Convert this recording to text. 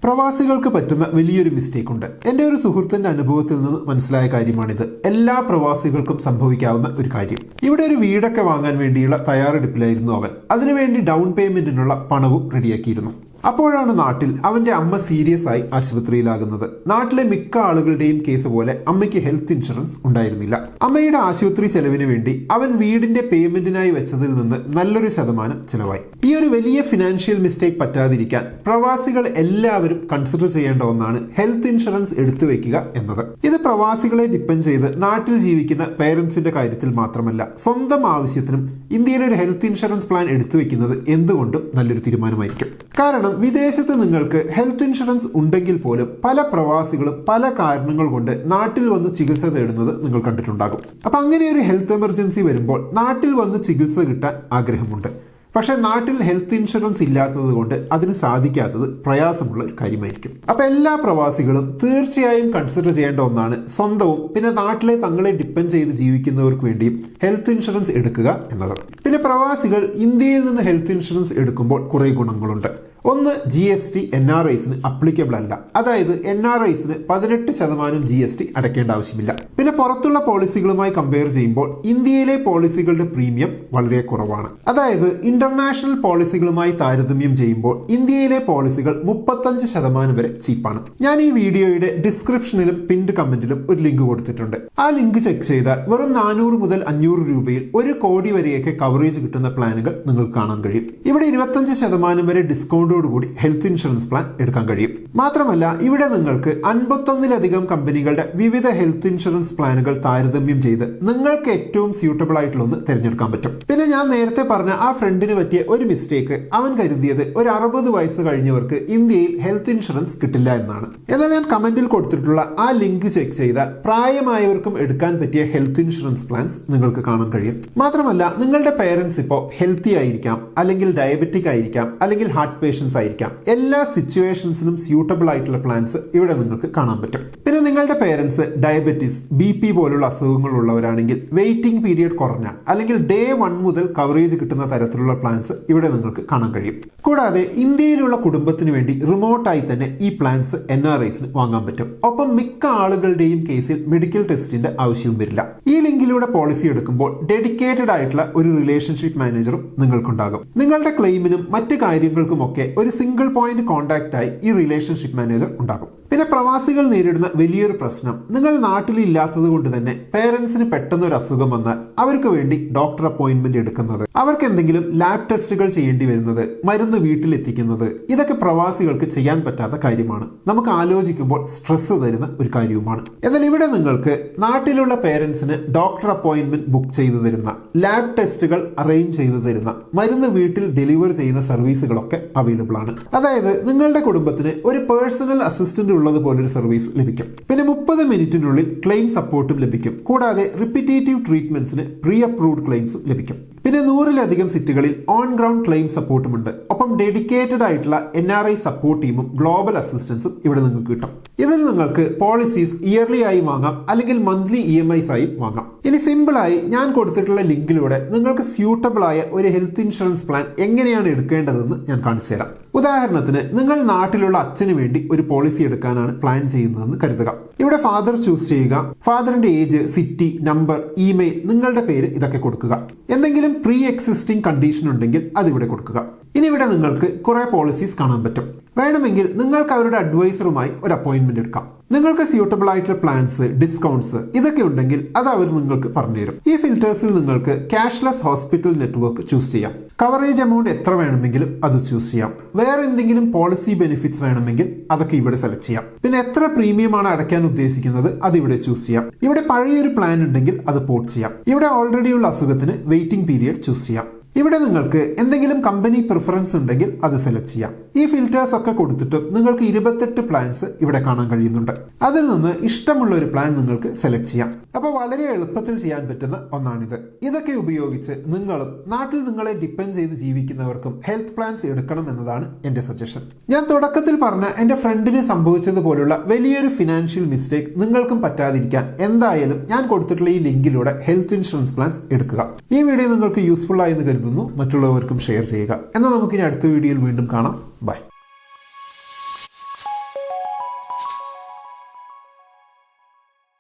പ്രവാസികൾക്ക് പറ്റുന്ന വലിയൊരു മിസ്റ്റേക്ക് ഉണ്ട്. എന്റെ ഒരു സുഹൃത്തിന്റെ അനുഭവത്തിൽ നിന്ന് മനസ്സിലായ കാര്യമാണിത്. എല്ലാ പ്രവാസികൾക്കും സംഭവിക്കാവുന്ന ഒരു കാര്യം. ഇവിടെ ഒരു വീടൊക്കെ വാങ്ങാൻ വേണ്ടിയുള്ള തയ്യാറെടുപ്പിലായിരുന്നു അവൻ. അതിനുവേണ്ടി ഡൗൺ പേയ്മെന്റിനുള്ള പണവും റെഡിയാക്കിയിരുന്നു. അപ്പോഴാണ് നാട്ടിൽ അവന്റെ അമ്മ സീരിയസ് ആയി ആശുപത്രിയിലാകുന്നത്. നാട്ടിലെ മിക്ക ആളുകളുടെയും കേസ് പോലെ അമ്മയ്ക്ക് ഹെൽത്ത് ഇൻഷുറൻസ് ഉണ്ടായിരുന്നില്ല. അമ്മയുടെ ആശുപത്രി ചെലവിന് വേണ്ടി അവൻ വീടിന്റെ പേയ്മെന്റിനായി വെച്ചതിൽ നിന്ന് നല്ലൊരു ശതമാനം ചെലവായി. ഈ ഒരു വലിയ ഫിനാൻഷ്യൽ മിസ്റ്റേക്ക് പറ്റാതിരിക്കാൻ പ്രവാസികൾ എല്ലാവരും കൺസിഡർ ചെയ്യേണ്ട ഒന്നാണ് ഹെൽത്ത് ഇൻഷുറൻസ് എടുത്തു വെക്കുക എന്നത്. ഇത് പ്രവാസികളെ ഡിപ്പെൻഡ് ചെയ്ത് നാട്ടിൽ ജീവിക്കുന്ന പേരൻസിന്റെ കാര്യത്തിൽ മാത്രമല്ല, സ്വന്തം ആവശ്യത്തിനും ഇന്ത്യയിലെ ഒരു ഹെൽത്ത് ഇൻഷുറൻസ് പ്ലാൻ എടുത്തു വെക്കുന്നത് എന്തുകൊണ്ടും നല്ലൊരു തീരുമാനമായിരിക്കും. കാരണം വിദേശത്ത് നിങ്ങൾക്ക് ഹെൽത്ത് ഇൻഷുറൻസ് ഉണ്ടെങ്കിൽ പോലും പല പ്രവാസികളും പല കാരണങ്ങൾ കൊണ്ട് നാട്ടിൽ വന്ന് ചികിത്സ തേടുന്നത് നിങ്ങൾ കണ്ടിട്ടുണ്ടാകും. അപ്പൊ അങ്ങനെ ഒരു ഹെൽത്ത് എമർജൻസി വരുമ്പോൾ നാട്ടിൽ വന്ന് ചികിത്സ കിട്ടാൻ ആഗ്രഹമുണ്ട്. പക്ഷെ നാട്ടിൽ ഹെൽത്ത് ഇൻഷുറൻസ് ഇല്ലാത്തത് കൊണ്ട് അതിന് സാധിക്കാത്തത് പ്രയാസമുള്ള ഒരു കാര്യമായിരിക്കും. അപ്പൊ എല്ലാ പ്രവാസികളും തീർച്ചയായും കൺസിഡർ ചെയ്യേണ്ട ഒന്നാണ് സ്വന്തവും പിന്നെ നാട്ടിലെ തങ്ങളെ ഡിപ്പെൻഡ് ചെയ്ത് ജീവിക്കുന്നവർക്ക് വേണ്ടിയും ഹെൽത്ത് ഇൻഷുറൻസ് എടുക്കുക എന്നത്. പിന്നെ പ്രവാസികൾ ഇന്ത്യയിൽ നിന്ന് ഹെൽത്ത് ഇൻഷുറൻസ് എടുക്കുമ്പോൾ കുറെ ഗുണങ്ങളുണ്ട്. ഒന്ന്, GST NRIസിന് അപ്ലിക്കബിൾ അല്ല. അതായത് NRIസിന് 18% GST അടയ്ക്കേണ്ട ആവശ്യമില്ല. പിന്നെ പുറത്തുള്ള പോളിസികളുമായി കമ്പയർ ചെയ്യുമ്പോൾ ഇന്ത്യയിലെ പോളിസികളുടെ പ്രീമിയം വളരെ കുറവാണ്. അതായത് ഇന്റർനാഷണൽ പോളിസികളുമായി താരതമ്യം ചെയ്യുമ്പോൾ ഇന്ത്യയിലെ പോളിസികൾ 35% വരെ ചീപ്പാണ്. ഞാൻ ഈ വീഡിയോയുടെ ഡിസ്ക്രിപ്ഷനിലും പിൻഡ് കമന്റിലും ഒരു ലിങ്ക് കൊടുത്തിട്ടുണ്ട്. ആ ലിങ്ക് ചെക്ക് ചെയ്താൽ വെറും 400 മുതൽ 500 രൂപയിൽ 1 കോടി വരെയൊക്കെ കവറേജ് കിട്ടുന്ന പ്ലാനുകൾ നിങ്ങൾക്ക് കാണാൻ കഴിയും. ഇവിടെ 25% വരെ ഡിസ്കൗണ്ട് കൂടി ഹെൽത്ത് ഇൻഷുറൻസ് പ്ലാൻ എടുക്കാൻ കഴിയും. മാത്രമല്ല ഇവിടെ നിങ്ങൾക്ക് 51ലധികം കമ്പനികളുടെ വിവിധ ഹെൽത്ത് ഇൻഷുറൻസ് പ്ലാനുകൾ താരതമ്യം ചെയ്ത് നിങ്ങൾക്ക് ഏറ്റവും സ്യൂട്ടബിൾ ആയിട്ടുള്ള ഒന്ന് തിരഞ്ഞെടുക്കാൻ പറ്റും. പിന്നെ ഞാൻ നേരത്തെ പറഞ്ഞ ആ ഫ്രണ്ടിന് പറ്റിയ ഒരു മിസ്റ്റേക്ക്, അവൻ കരുതിയത് ഒരു 60 വയസ്സ് കഴിഞ്ഞവർക്ക് ഇന്ത്യയിൽ ഹെൽത്ത് ഇൻഷുറൻസ് കിട്ടില്ല എന്നാണ്. എന്നാൽ ഞാൻ കമന്റിൽ കൊടുത്തിട്ടുള്ള ആ ലിങ്ക് ചെക്ക് ചെയ്താൽ പ്രായമായവർക്കും എടുക്കാൻ പറ്റിയ ഹെൽത്ത് ഇൻഷുറൻസ് പ്ലാൻസ് നിങ്ങൾക്ക് കാണാൻ കഴിയും. മാത്രമല്ല നിങ്ങളുടെ പേരൻസ് ഇപ്പോൾ ഹെൽത്തി ആയിരിക്കാം, അല്ലെങ്കിൽ ഡയബറ്റിക് ആയിരിക്കാം, അല്ലെങ്കിൽ ഹാർട്ട് പേഷ്യൻസ് ആയിരിക്കാം. എല്ലാ സിറ്റുവേഷൻസിനും സ്യൂട്ടബിൾ ആയിട്ടുള്ള പ്ലാൻസ് ഇവിടെ നിങ്ങൾക്ക് കാണാൻ പറ്റും. പിന്നെ നിങ്ങളുടെ പേരൻസ് ഡയബറ്റീസ്, BP പോലുള്ള അസുഖങ്ങൾ ഉള്ളവരാണെങ്കിൽ വെയിറ്റിംഗ് പീരിയഡ് കുറഞ്ഞ അല്ലെങ്കിൽ Day 1 മുതൽ കവറേജ് കിട്ടുന്ന തരത്തിലുള്ള പ്ലാൻസ് ഇവിടെ നിങ്ങൾക്ക് കാണാൻ കഴിയും. കൂടാതെ ഇന്ത്യയിലുള്ള കുടുംബത്തിന് വേണ്ടി റിമോട്ടായി തന്നെ ഈ പ്ലാൻസ് NRIസിന് വാങ്ങാൻ പറ്റും. ഒപ്പം മിക്ക ആളുകളുടെയും കേസിൽ മെഡിക്കൽ ടെസ്റ്റിന്റെ ആവശ്യവും വരില്ല. ഈ ലിങ്കിലൂടെ പോളിസി എടുക്കുമ്പോൾ ഡെഡിക്കേറ്റഡ് ആയിട്ടുള്ള ഒരു റിലേഷൻഷിപ്പ് മാനേജറും നിങ്ങൾക്കുണ്ടാകും. നിങ്ങളുടെ ക്ലെയിമിനും മറ്റു കാര്യങ്ങൾക്കുമൊക്കെ ഒരു സിംഗിൾ പോയിന്റ് കോൺടാക്ട് ആയി ഈ റിലേഷൻഷിപ്പ് മാനേജർ ഉണ്ടാകും. പിന്നെ പ്രവാസികൾ നേരിടുന്ന വലിയൊരു പ്രശ്നം, നിങ്ങൾ നാട്ടിലില്ലാത്തത് കൊണ്ട് തന്നെ പേരൻസിന് പെട്ടെന്ന് ഒരു അസുഖം വന്നാൽ അവർക്ക് വേണ്ടി ഡോക്ടർ അപ്പോയിന്റ്മെന്റ് എടുക്കുന്നത്, അവർക്ക് എന്തെങ്കിലും ലാബ് ടെസ്റ്റുകൾ ചെയ്യേണ്ടി വരുന്നത്, മരുന്ന് വീട്ടിലെത്തിക്കുന്നത്, ഇതൊക്കെ പ്രവാസികൾക്ക് ചെയ്യാൻ പറ്റാത്ത കാര്യമാണ്. നമുക്ക് ആലോചിക്കുമ്പോൾ സ്ട്രെസ് തരുന്ന ഒരു കാര്യവുമാണ്. എന്നാൽ ഇവിടെ നിങ്ങൾക്ക് നാട്ടിലുള്ള പേരൻസിന് ഡോക്ടർ അപ്പോയിന്റ്മെന്റ് ബുക്ക് ചെയ്തു തരുന്ന, ലാബ് ടെസ്റ്റുകൾ അറേഞ്ച് ചെയ്തു തരുന്ന, മരുന്ന് വീട്ടിൽ ഡെലിവർ ചെയ്യുന്ന സർവീസുകളൊക്കെ അവൈലബിൾ ആണ്. അതായത് നിങ്ങളുടെ കുടുംബത്തിന് ഒരു പേഴ്സണൽ അസിസ്റ്റന്റ് ഉള്ളതുപോലൊരു സർവീസ് ലഭിക്കും. പിന്നെ 30 മിനിറ്റിനുള്ളിൽ ക്ലെയിം സപ്പോർട്ടും ലഭിക്കും. കൂടാതെ റിപ്പീറ്റേറ്റീവ് ട്രീറ്റ്മെന്റ്സിന് പ്രീ അപ്രൂവ്ഡ് ക്ലെയിംസും ലഭിക്കും. പിന്നെ 100ലധികം സിറ്റുകളിൽ ഓൺ ഗ്രൗണ്ട് ക്ലെയിം സപ്പോർട്ടും ഉണ്ട്. ഒപ്പം ഡെഡിക്കേറ്റഡ് ആയിട്ടുള്ള NRI സപ്പോർട്ട് ടീമും ഗ്ലോബൽ അസിസ്റ്റൻസും ഇവിടെ നിങ്ങൾക്ക് കിട്ടും. ഇതിൽ നിങ്ങൾക്ക് പോളിസീസ് ഇയർലി ആയി വാങ്ങാം, അല്ലെങ്കിൽ മന്ത്ലി EMIs ആയി വാങ്ങാം. ഇനി സിമ്പിളായി ഞാൻ കൊടുത്തിട്ടുള്ള ലിങ്കിലൂടെ നിങ്ങൾക്ക് സ്യൂട്ടബിൾ ആയ ഒരു ഹെൽത്ത് ഇൻഷുറൻസ് പ്ലാൻ എങ്ങനെയാണ് എടുക്കേണ്ടതെന്ന് ഞാൻ കാണിച്ചു തരാം. ഉദാഹരണത്തിന് നിങ്ങൾ നാട്ടിലുള്ള അച്ഛന് വേണ്ടി ഒരു പോളിസി എടുക്കാനാണ് പ്ലാൻ ചെയ്യുന്നതെന്ന് കരുതുക. ഇവിടെ ഫാദർ ചൂസ് ചെയ്യുക. ഫാദറിന്റെ ഏജ്, സിറ്റി, നമ്പർ, ഇമെയിൽ, നിങ്ങളുടെ പേര് ഇതൊക്കെ കൊടുക്കുക. എന്തെങ്കിലും പ്രീ എക്സിസ്റ്റിംഗ് കണ്ടീഷൻ ഉണ്ടെങ്കിൽ അതിവിടെ കൊടുക്കുക. ഇനി ഇവിടെ നിങ്ങൾക്ക് കുറെ പോളിസീസ് കാണാൻ പറ്റും. വേണമെങ്കിൽ നിങ്ങൾക്ക് അവരുടെ അഡ്വൈസറുമായി ഒരു അപ്പോയിന്റ്മെന്റ് എടുക്കാം. നിങ്ങൾക്ക് സ്യൂട്ടബിൾ ആയിട്ടുള്ള പ്ലാൻസ്, ഡിസ്കൗണ്ട്സ് ഇതൊക്കെ ഉണ്ടെങ്കിൽ അത് അവർ നിങ്ങൾക്ക് പറഞ്ഞുതരും. ഈ ഫിൽറ്റേഴ്സിൽ നിങ്ങൾക്ക് ക്യാഷ്ലെസ് ഹോസ്പിറ്റൽ നെറ്റ്വർക്ക് ചൂസ് ചെയ്യാം. കവറേജ് എമൗണ്ട് എത്ര വേണമെങ്കിലും അത് ചൂസ് ചെയ്യാം. വേറെ എന്തെങ്കിലും പോളിസി ബെനിഫിറ്റ്സ് വേണമെങ്കിൽ അതൊക്കെ ഇവിടെ സെലക്ട് ചെയ്യാം. പിന്നെ എത്ര പ്രീമിയമാണ് അടയ്ക്കാൻ ഉദ്ദേശിക്കുന്നത് അത് ഇവിടെ ചൂസ് ചെയ്യാം. ഇവിടെ പഴയൊരു പ്ലാൻ ഉണ്ടെങ്കിൽ അത് പോർട്ട് ചെയ്യാം. ഇവിടെ ഓൾറെഡി ഉള്ള അസുഖത്തിന് വെയിറ്റിംഗ് പീരിയഡ് ചൂസ് ചെയ്യാം. ഇവിടെ നിങ്ങൾക്ക് എന്തെങ്കിലും കമ്പനി പ്രിഫറൻസ് ഉണ്ടെങ്കിൽ അത് സെലക്ട് ചെയ്യാം. ഈ ഫിൽറ്റേഴ്സ് ഒക്കെ കൊടുത്തിട്ട് നിങ്ങൾക്ക് 28 പ്ലാൻസ് ഇവിടെ കാണാൻ കഴിയുന്നുണ്ട്. അതിൽ നിന്ന് ഇഷ്ടമുള്ള ഒരു പ്ലാൻ നിങ്ങൾക്ക് സെലക്ട് ചെയ്യാം. അപ്പോൾ വളരെ എളുപ്പത്തിൽ ചെയ്യാൻ പറ്റുന്ന ഒന്നാണിത്. ഇതൊക്കെ ഉപയോഗിച്ച് നിങ്ങളും നാട്ടിൽ നിങ്ങളെ ഡിപ്പെൻഡ് ചെയ്ത് ജീവിക്കുന്നവർക്കും ഹെൽത്ത് പ്ലാൻസ് എടുക്കണം എന്നതാണ് എന്റെ സജഷൻ. ഞാൻ തുടക്കത്തിൽ പറഞ്ഞ എന്റെ ഫ്രണ്ടിന് സംഭവിച്ചതുപോലുള്ള വലിയൊരു ഫിനാൻഷ്യൽ മിസ്റ്റേക്ക് നിങ്ങൾക്കും പറ്റാതിരിക്കാൻ എന്തായാലും ഞാൻ കൊടുത്തിട്ടുള്ള ഈ ലിങ്കിലൂടെ ഹെൽത്ത് ഇൻഷുറൻസ് പ്ലാൻസ് എടുക്കുക. ഈ വീഡിയോ നിങ്ങൾക്ക് യൂസ്ഫുൾ ആയെന്ന് കരുതുന്നു. മറ്റുള്ളവർക്കും ഷെയർ ചെയ്യുക. എന്നാൽ നമുക്കിനി അടുത്ത വീഡിയോയിൽ വീണ്ടും കാണാം. ബൈ.